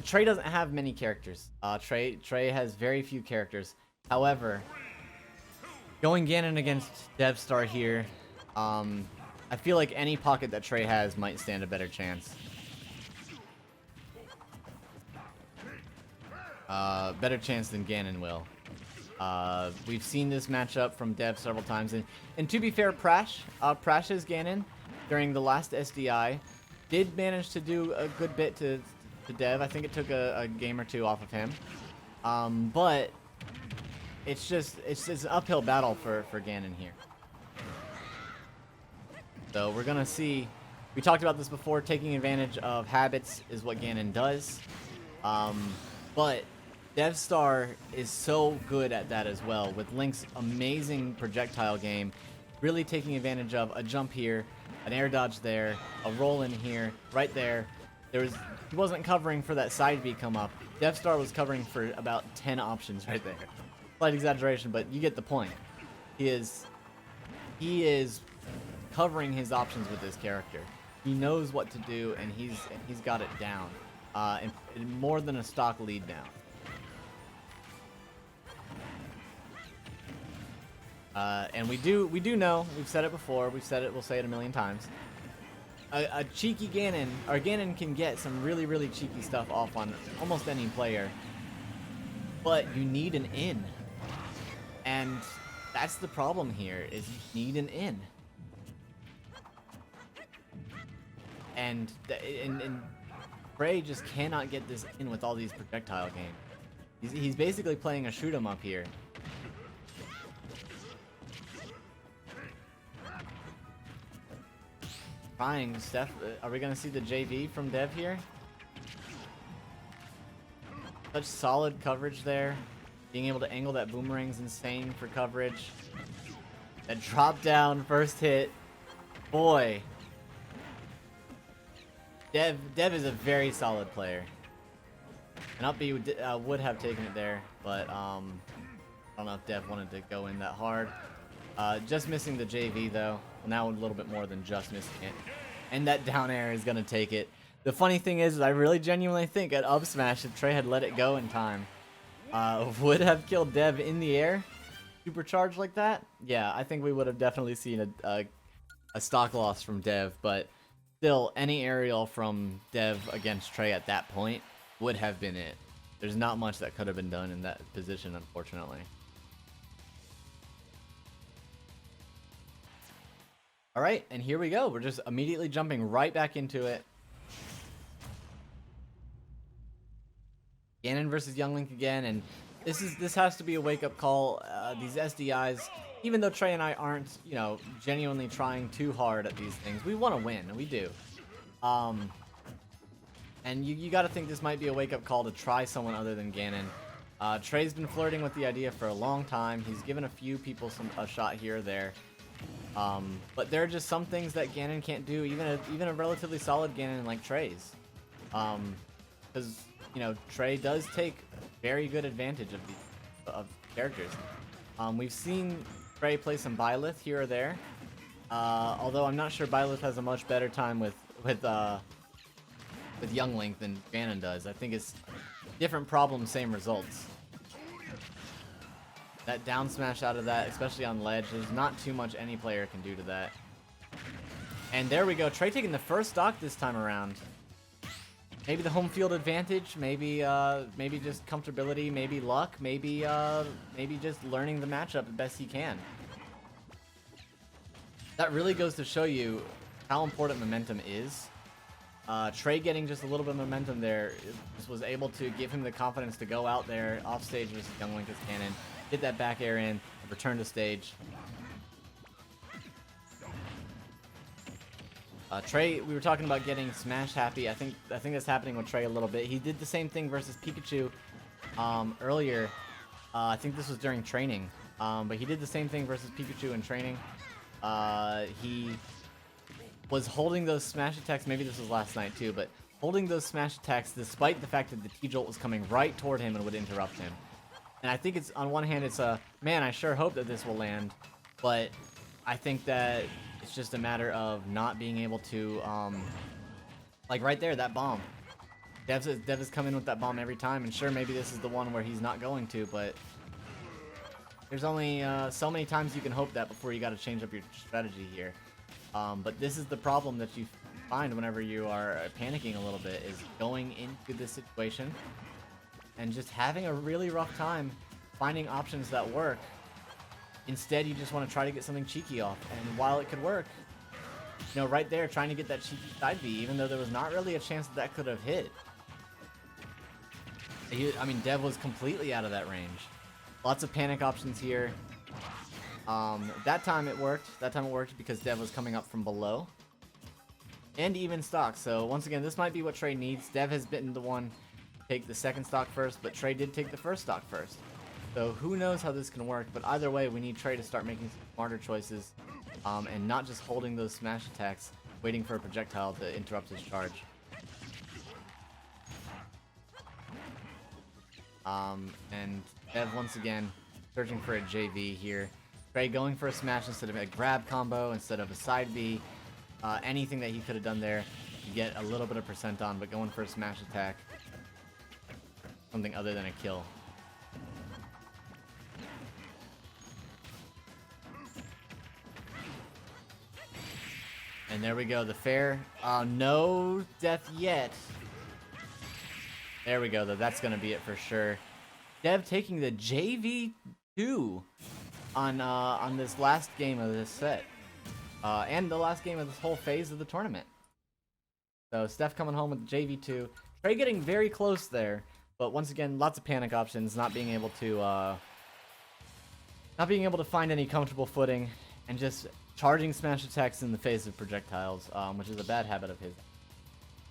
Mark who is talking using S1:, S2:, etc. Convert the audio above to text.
S1: Trey doesn't have many characters. Trey has very few characters. However, going Ganon against DevStar here, I feel like any pocket that Trey has might stand a better chance. Better chance than Ganon will. We've seen this matchup from Dev several times, and to be fair, Prash's Ganon during the last SDI did manage to do a good bit to Dev. I think it took a game or two off of him, but it's an uphill battle for Ganon here. So we're gonna see. We talked about this before. Taking advantage of habits is what Ganon does, but DevStar is so good at that as well, with Link's amazing projectile game, really taking advantage of a jump here, an air dodge there, a roll in here, right there. He wasn't covering for that side B come up. DevStar was covering for about 10 options right there. Slight exaggeration, but you get the point. He is covering his options with this character. He knows what to do, and he's got it down, and more than a stock lead now. And we do know, we've said it before, we'll say it a million times. A cheeky Ganon, or Ganon can get some really, really cheeky stuff off on almost any player. But you need an in. And that's the problem here, is you need an in. And Bray just cannot get this in with all these projectile games. He's basically playing a shoot 'em up here. Trying, Steph. Are we gonna see the JV from Dev here? Such solid coverage there. Being able to angle that boomerang's insane for coverage. That drop down first hit. Boy. Dev is a very solid player. And up B would have taken it there, but I don't know if Dev wanted to go in that hard. Just missing the JV though. Well, now a little bit more than just missing it. And that down air is gonna take it. The funny thing is I really genuinely think at up smash, if Trey had let it go in time, would have killed Dev in the air, supercharged like that. Yeah, I think we would have definitely seen a stock loss from Dev, but still, any aerial from Dev against Trey at that point would have been it. There's not much that could have been done in that position, unfortunately. Alright, and here we go. We're just immediately jumping right back into it. Ganon versus Young Link again, and this has to be a wake-up call. These SDIs, even though Trey and I aren't, you know, genuinely trying too hard at these things, we want to win, and we do. And you got to think this might be a wake-up call to try someone other than Ganon. Trey's been flirting with the idea for a long time. He's given a few people a shot here or there. But there are just some things that Ganon can't do, even a relatively solid Ganon like Trey's. Because, you know, Trey does take very good advantage of these characters. We've seen Trey play some Byleth here or there. Although I'm not sure Byleth has a much better time with Young Link than Ganon does. I think it's different problem, same results. That down smash out of that, especially on ledge, there's not too much any player can do to that. And there we go. Trey taking the first stock this time around. Maybe the home field advantage, maybe just comfortability, maybe luck, maybe just learning the matchup the best he can. That really goes to show you how important momentum is. Trey getting just a little bit of momentum there just was able to give him the confidence to go out there off stage versus Young Link as Ganon, get that back air in, return to stage. Trey, we were talking about getting smash happy. I think that's happening with Trey a little bit. He did the same thing versus Pikachu earlier. I think this was during training, but he did the same thing versus Pikachu in training. He was holding those smash attacks. Maybe this was last night too, but holding those smash attacks despite the fact that the T-Jolt was coming right toward him and would interrupt him. And I think it's, on one hand, it's a, man, I sure hope that this will land, but I think that it's just a matter of not being able to, like right there, that bomb. Dev has come in with that bomb every time, and sure, maybe this is the one where he's not going to, but there's only so many times you can hope that before you got to change up your strategy here. But this is the problem that you find whenever you are panicking a little bit, is going into this situation and just having a really rough time finding options that work. Instead, you just want to try to get something cheeky off, and while it could work, you know, right there, trying to get that cheeky side B, even though there was not really a chance that that could have hit. I mean, Dev was completely out of that range. Lots of panic options here. That time it worked. That time it worked because Dev was coming up from below. And even stock. So once again, this might be what Trey needs. Dev has been the one to take the second stock first, but Trey did take the first stock first. So who knows how this can work, but either way, we need Trey to start making some smarter choices, and not just holding those smash attacks, waiting for a projectile to interrupt his charge. And Dev once again searching for a JV here. Trey going for a smash instead of a grab combo, instead of a side B. Anything that he could have done there to get a little bit of percent on, but going for a smash attack. Something other than a kill. And there we go, the fair. No death yet. There we go, though. That's going to be it for sure. Dev taking the JV2 on this last game of this set. And the last game of this whole phase of the tournament. So Steph coming home with the JV2. Trey getting very close there. But once again, lots of panic options. Not being able to find any comfortable footing. And just charging smash attacks in the face of projectiles. Which is a bad habit of his.